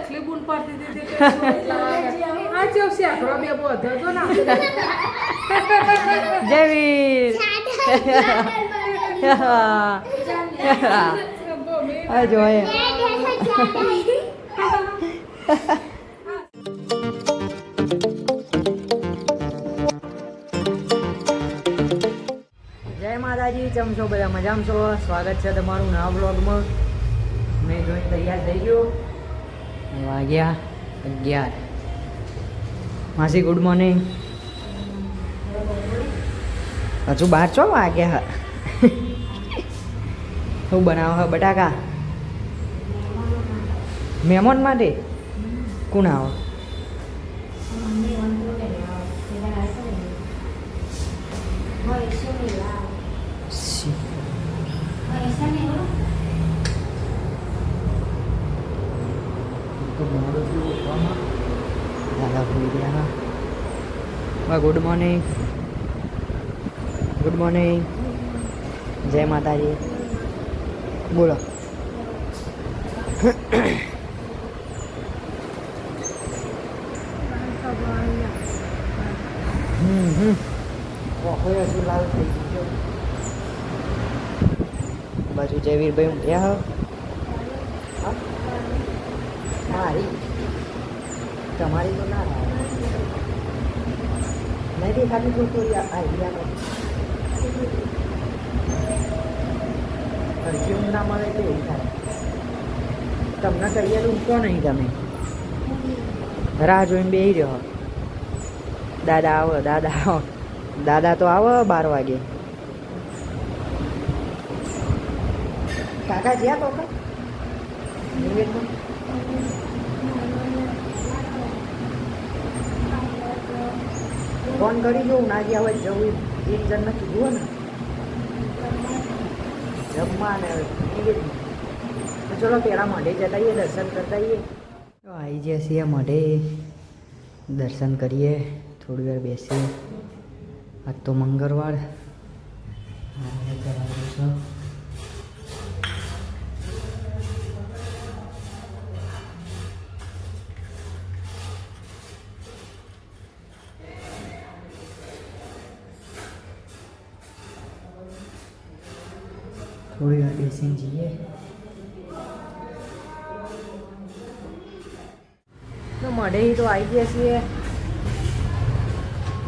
એકલી બૂન પડતી હતી તે આ ચો શેકડો બે બોધો તો ના જયવીર આ જોઈએ જય માતાજી, કેમ છો બધા? મજામાં છો? સ્વાગત છે તમારું નવા બ્લોગમાં. મેં જોઈને તૈયાર થઈ ગયો. વાગ્યા 11. માસી ગુડ મોર્નિંગ. હજુ 12 છો વાગ્યા. શું બનાવો હે? બટાકા મહેમાન માટે? કોણ આવો? Good morning. Good morning. જય માતાજી. બોલો. લાલ થઈ ગયો. બાજુ જયવીરભાઈ ઊંઘ્યા હો. મારી તમારી તો ના થાય. નહીં દેખાતી તો કોઈ આઈડિયા નથી. હરકી ઊંઘ ના મળે તો એવું થાય. તમને કહીએ તો ઊંઘો નહીં તમે. રાહ જોઈને બેસી રહ્યો. દાદા આવો, દાદા આવો. દાદા તો આવો 12 વાગે. કાકા જ્યાં તો ફોન કરી જોઉં ના ગયા હોય જવું. એક જણને કીધું ને જમવા ને તો ચલો પેલા મોઢે જતા આવીએ, દર્શન કરતા આવીએ. આવી જઈએ છીએ મોઢે, દર્શન કરીએ, થોડી વાર બેસીએ. આજ તો મંગળવાર. થોડી વાર બેસીને જઈએ. તો મળે તો આવી ગયા છીએ.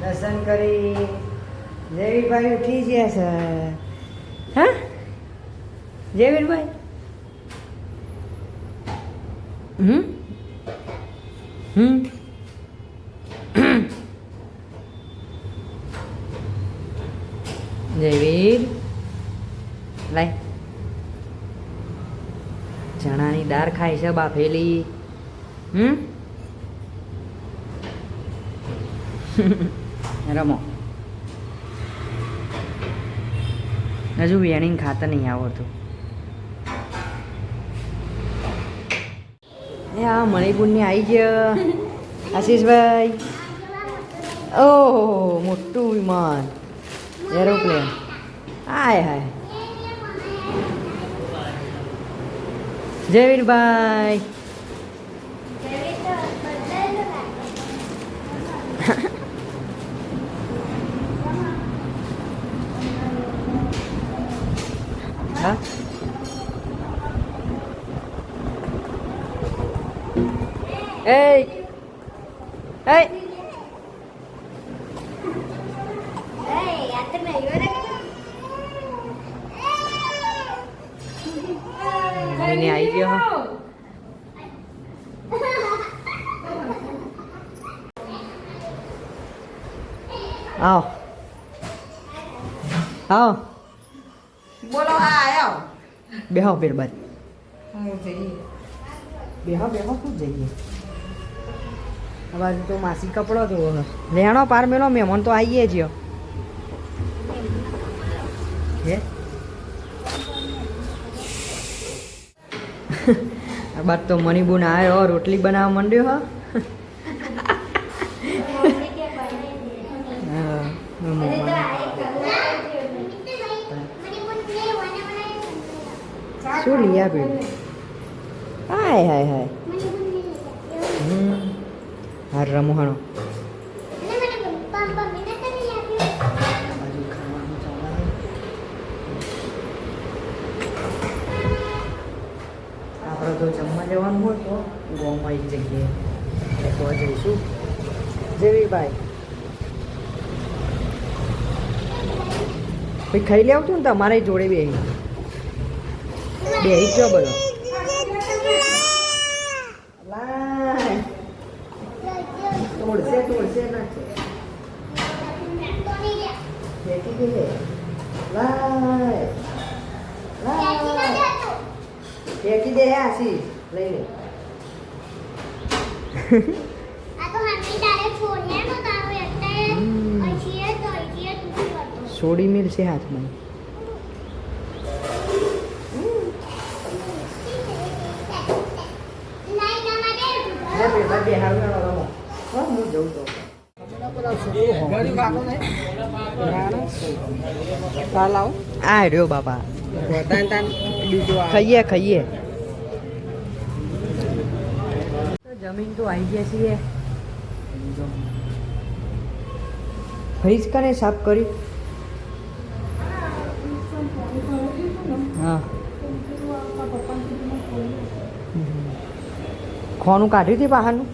દર્શન કરી. જયવીરભાઈ ઉઠી ગયા છે. હા જયવીરભાઈ? જયવીર લાય. ચણાની દાળ ખાય છે બાફેલી. રમો. હજુ વેણીને ખાતા નહીં આવડતું. એ આ મણિપુરની આવી ગયો. આશીષભાઈ. ઓહો મોટું વિમાન, એરોપ્લેન. હાય હાય. જયવીરભાઈ. હા એ એ એને આવી ગયો. આવો આવો. બોલો આ આયો બેહો પેર બાદ. બેહો બેહો શું જઈએ. આ બાજુ તો માસી કપડો તો લેણો પાર મેલો. મહેમાન તો આવીએ જ. હે આ બાદ તો મણિબુન આવ્યો, રોટલી બનાવવા માંડ્યો. હા શું લઈ આપ્યું? હાય હાય હાય. હાર રમોહાણો આપણે તો જમવા જવાનું હોય તો ગામમાં એક જગ્યાએ તો જઈશું જેવી ભાઈ ભાઈ ખાઈ લેવું છું ને તમારે જોડે બે જ જો બધો તોડશે ના છે ફેંકી દે ફેંકી દે આશીષ લઈ લે સોડી મિલશે હાથમાં હું જઉં તો આ રહ્યો બાપા ખાઈએ જમીન તો આવી ગયા છીએ ફ્રીજ કને સાફ કરી હા ખોનું કાઢ્યું હતી બહારનું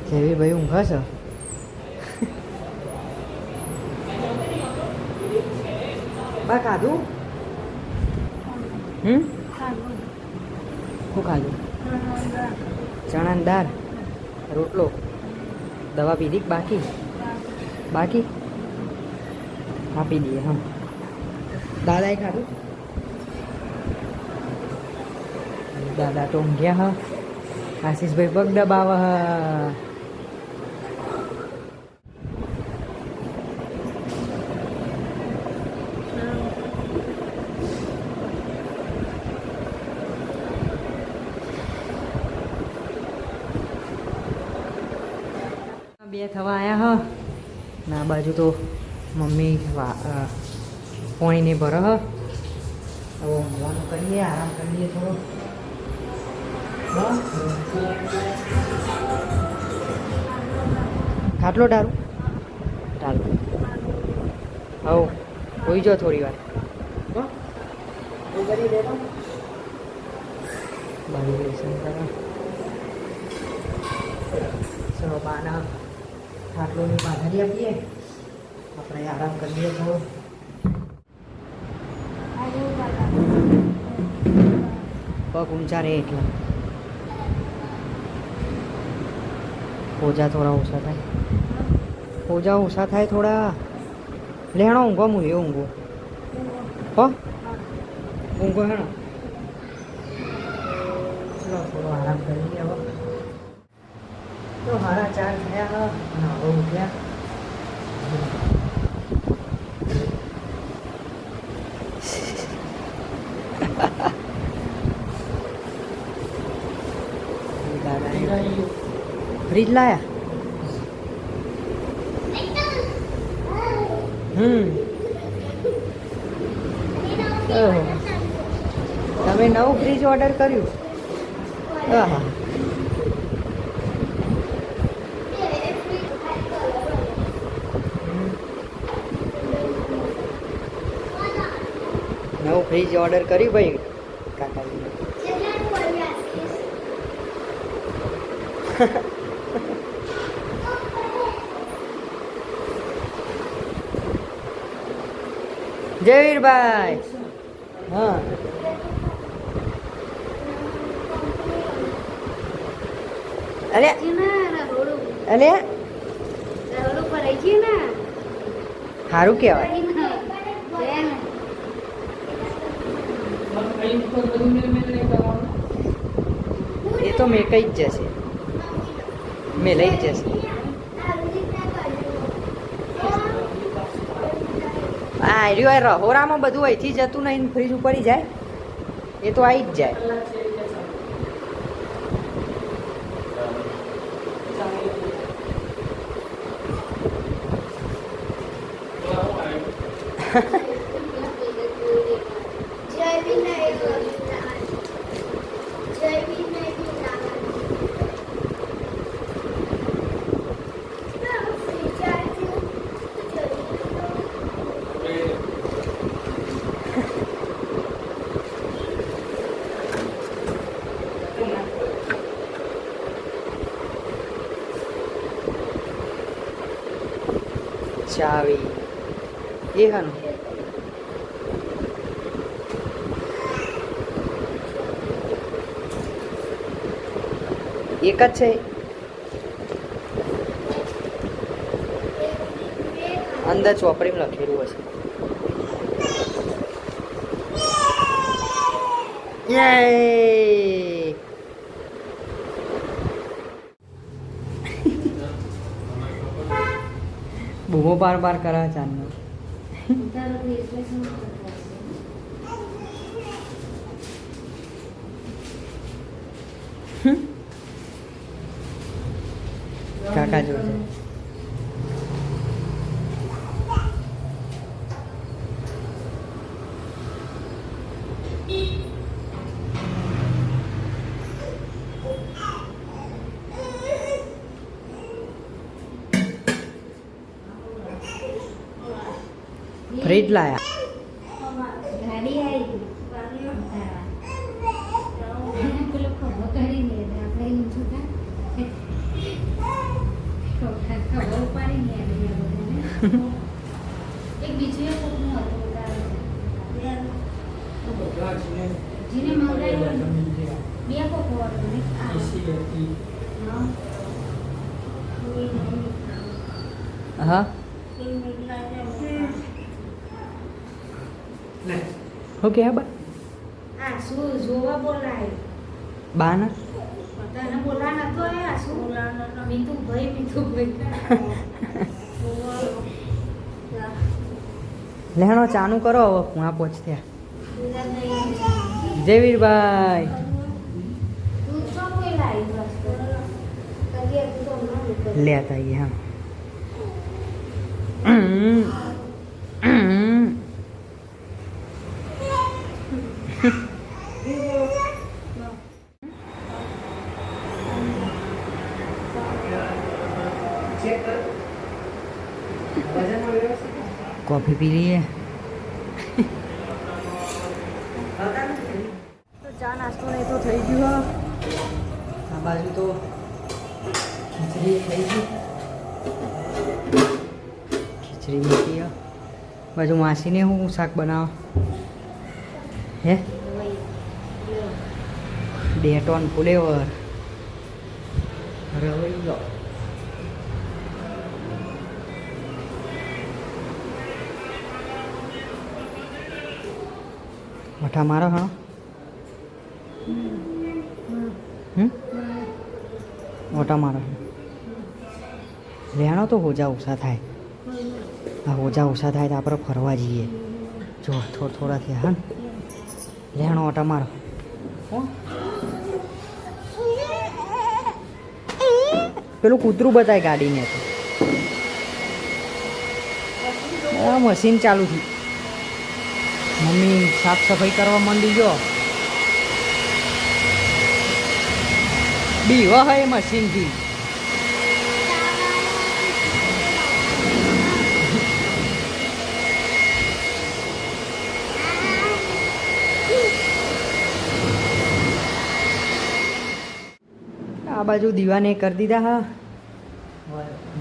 જેવી ભાઈ ઊંઘ છે બા ખાધું શું ખાધું ચણાની દાળ રોટલો દવા પીધી બાકી આપી દઈએ હા દાદાએ ખાધું દાદા તો ઊંઘ્યા હા આશીષભાઈ પગ દબાવ બે થવા આવ્યા હ ના બાજુ તો મમ્મી પાણીને ભરે હ હવે ઊંઘવાનું કરીએ આરામ કરીએ થોડો ખાટલો ડારું હવ હોઈ જાઓ થોડી વાર બાજુ લેસન કરો ચલો બાના ખાટલોની પાઘારી આપીએ આપણે આરામ કરીએ થોડો પગ ઊંચા રહે એટલા પોજા થોડા ઓછા થાય થોડા લેણો ઊંઘો હું એ ઊંઘો હો ઊંઘો હેણો ચલો થોડો આરામ કરી હવે તો 4:30 થયા અને હવે ઉઠ્યા ફ્રીજ લાયા તમે નવું ફ્રીજ ઓર્ડર કર્યું હા નવું ફ્રીજ ઓર્ડર કર્યું ભાઈ કાકાજી જયવીરભાઈ હા અલે સારું કહેવાય એ તો મેં કઈ જ જશે મેં લઈ જ જશે હા રહ્યું રહોરામાં બધું અહીંથી જતું નહીં ફ્રીજ ઉપર જાય એ તો આવી જ જાય ચાવી એ હાનું એક જ છે અંદર ચોપડીમાં લખેલું હશે યે બૂમો પાર પાર કરા ચાંદનો કાકા જોશે ફ્રીજ લાયા એક બીજું જીને મંગાવ્યું બે કોકો હા ઓકે હા બા આ શું જોવા બોલાય બાના તને બોલા નતો આ શું મીતુ ભાઈ લેણો ચાનું કરો હવે હું આ પહોંચ ત્યાં જયવીરભાઈ લેતા આવીએ હા कॉफी पी रही है तो चा नास्तो नहीं तो થઈ ગયો આ બાજુ તો ખીચડી થઈ ગઈ ખીચડી મૂકી બાજુ માસીને હું શાક બનાવ હે ડેટોન ફ્લેવર રવૈયો મઠા મારો હા મોટા મારો લેણો તો હોજા ઓછા થાય આ હોજા ઓછા થાય તો આપણે ફરવા જઈએ જો થોડા થયા હા લેણો ઓટા મારો પેલું કૂતરું બતાય ગાડીને તો મશીન ચાલુ થયું મમ્મી સાફ સફાઈ કરવા માંડી ગયો બીવો હોય મશીનથી આ બાજુ દીવાને કરી દીધા હા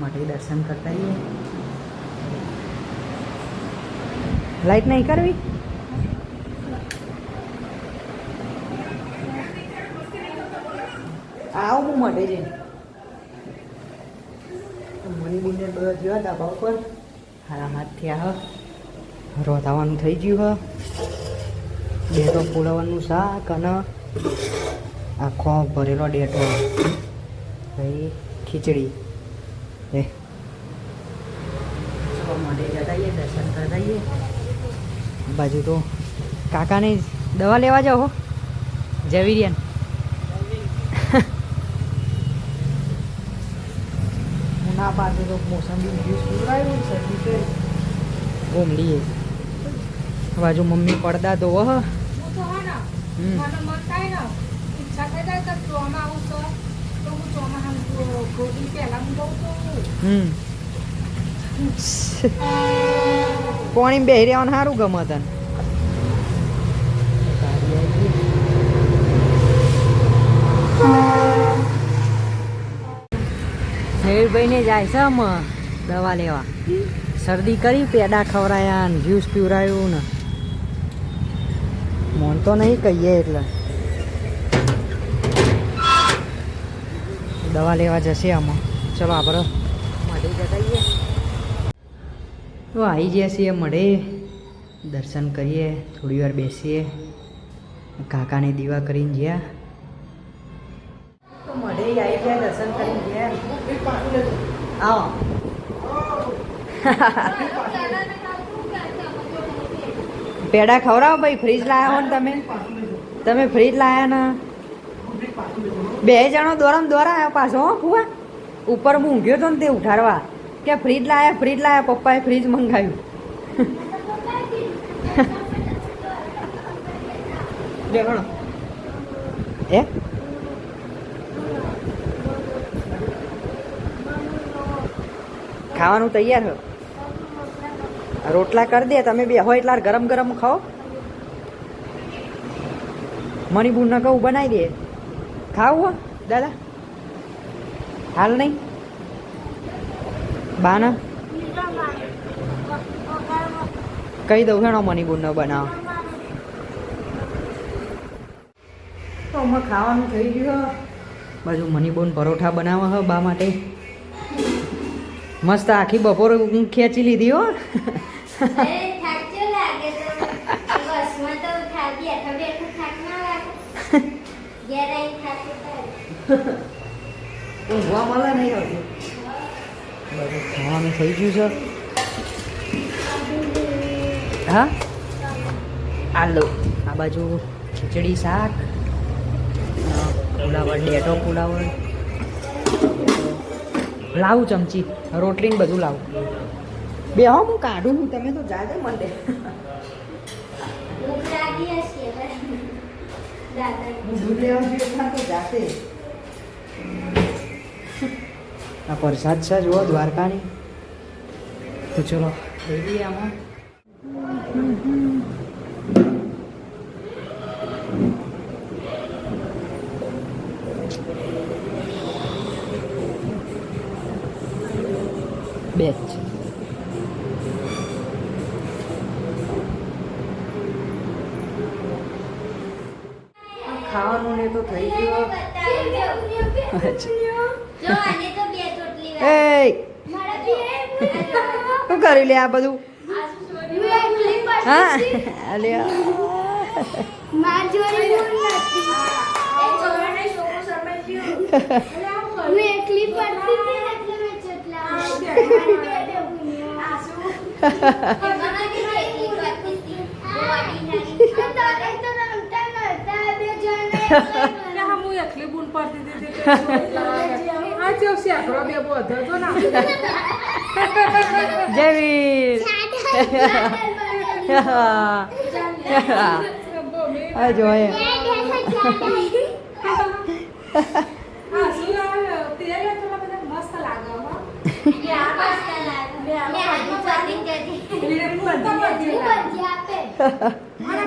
માટે દર્શન કરતા આવીએ લાઈટ નહીં કરવી આવું હું માટે છે મની બીને બધા જોયા ધાબા ઉપર હારા હાથ થયા હ રોધાવાનું થઈ ગયું હ ડેટો ફોલાવાનું શાક અને આખો ભરેલો ડેટો ભાઈ ખીચડી એ માટે જતા આવીએ દર્શન કરતા આવીએ બાજુ તો કાકાને દવા લેવા જાઓ જવીરિયન ના પાસે તો મોસંબી જ્યુસ પીવડાવ્યું શરદી કે ઘૂમલીએ બાજુ મમ્મી પડદા ધોવો હ પાણી બેહી રહેવાનું સારું ગમે તને હેવીરભાઈ ને જાય છે દવા લેવા શરદી કરી, પેડા ખવડાયા ને જ્યુસ પીવરાયું ને મોન તો નહીં કહીએ એટલે દવા લેવા જશે આમાં. ચલો આપણે મળે જતાઈએ. તો આવી ગયા છીએ મળે, દર્શન કરીએ, થોડી વાર બેસીએ, કાકાને દીવા કરીને ગયા. તો મળે આવી ગયા, દર્શન કરીને ગયા. આવો પેડા ખવડાવો ભાઈ. ફ્રીજ લાયા હો ને તમે ફ્રીજ લાયા ને 2 જણો દોરામ દોરા આવ્યા પાછો. હો ફુવા ઉપર હું ઊંઘ્યો તો ને તે ઉઠાડવા કે ફ્રીજ લાયા પપ્પાએ ફ્રીજ મંગાવ્યું. દેખણો એ ખાવાનું તૈયાર હો. રોટલા કરી દે, તમે બે હોય એટલા ગરમ ગરમ ખાઓ. મણિબુનને કહું બનાવી દે. ખાવું હો દાદા? હાલ નહીં બાના કહી દઉં હેણો મણિબુનને બનાવો. તો અમે ખાવાનું થઈ ગયું. બાજુ મણિબુન પરોઠા બનાવે છે બા માટે. મસ્ત આખી બપોર ખેંચી લીધી હો. ઊંઘવા મળે નહીં આવતું. બધું ખાવાનું થઈ ગયું છે. હા આલો આ બાજુ ખીચડી શાક, પુલાવર, ડેટો પુલાવર લાવું, ચમચી રોટલી ને બધું લાવું. બે હો હું કાઢું હું, તમે તો જાજે મંડે. હું દૂધ લેવા જોઈએ એટલા તો જાતે. આ પ્રસાદ છે જુઓ દ્વારકાની. તો ચલો લઈ લઈએ આમાં. બે જ ખાવાનું ને તો થઈ ગયું. એ શું કરી લે આ બધું? હા અલે જયવીર આ જોઈએ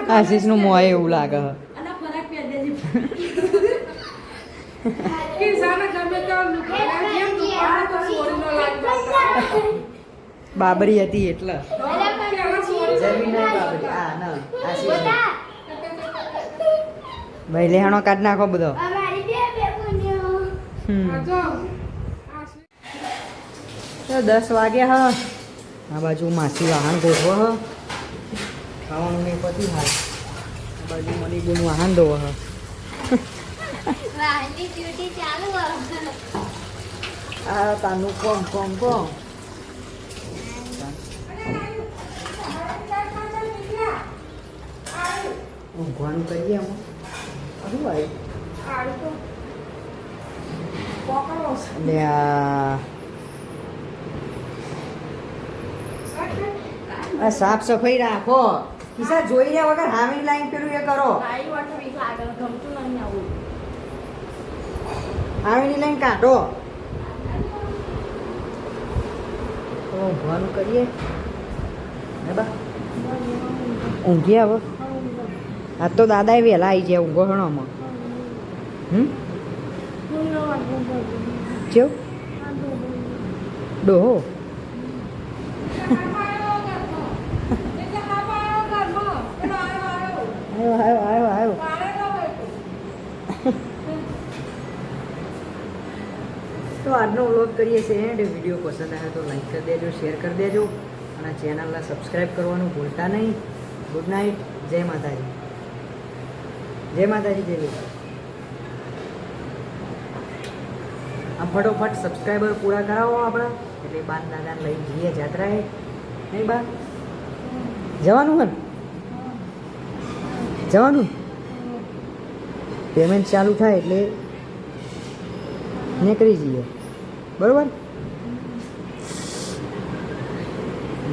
આશીષ નું મોં એવું લાગે. બાબરી હતી એટલે ભાઈ લેહાણો કાઢ નાખો બધો. તો 10 વાગ્યા હ. આ બાજુ માસી વાહન ગોઠવો હ. ખાવાનું નહીં પતી હાલ. આ બાજુ મનીબુન વાહન ધોવો હ. આ તાનું કોમ કોમ કોમ ઊંઘવાનું કરીએ આમાં. શું આ સાફ સફાઈ રાખો. કિસ્સા જોઈ રહ્યા વગર હામી લાઈન પેલું એ કરો. હામીની લાઈન કાઢો. ઊંઘવાનું કરીએ ઊંઘીએ હવે. આજ તો દાદાએ વહેલા આવી જાય ઊંઘો હણોમાં. કેવું ડોહો આવ્યો તો આજનો વ્લોગ કરીએ છીએ એન્ડ વિડીયો પસંદ આવે તો લાઈક કરી દેજો, શેર કરી દેજો અને ચેનલને સબસ્ક્રાઈબ કરવાનું ભૂલતા નહીં. Good night. જય માતાજી. જય માતાજી. જય માતા. આમ ફટોફટ સબસ્ક્રાઈબર પૂરા કરાવો આપણા, એટલે બાન દાદાને લઈને જઈએ જાત્રાએ. નહીં બા જવાનું હોય ને? જવાનું પેમેન્ટ ચાલુ થાય એટલે નીકળી જઈએ, બરાબર?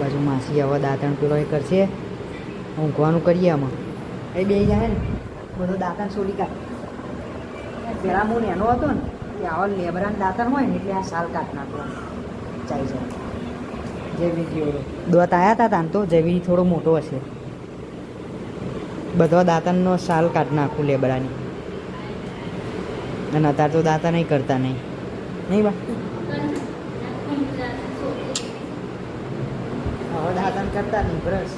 બાજુ માસી હવે દાંતણ પેલો એ કરશે, ઊંઘવાનું કરીએ આમાં. એ બે જાય ને બધો દાંતણ છોડી કાઢ. પહેલાં હું એનો હતો ને કે આવા લેબરાનું દાંતણ હોય ને એટલે આ સાલ કાઢ નાખો ચાઈ જાય. જેવી જેવો દોત આવ્યા હતા તાન તો જેવી થોડો મોટો હશે. બધો દાંતણનો સાલ કાઢ નાખું લેબરાની. અને અત્યારે તો દાંતા નહીં કરતા નહીં બા. હવે દાંતણ કરતા નહીં બ્રશ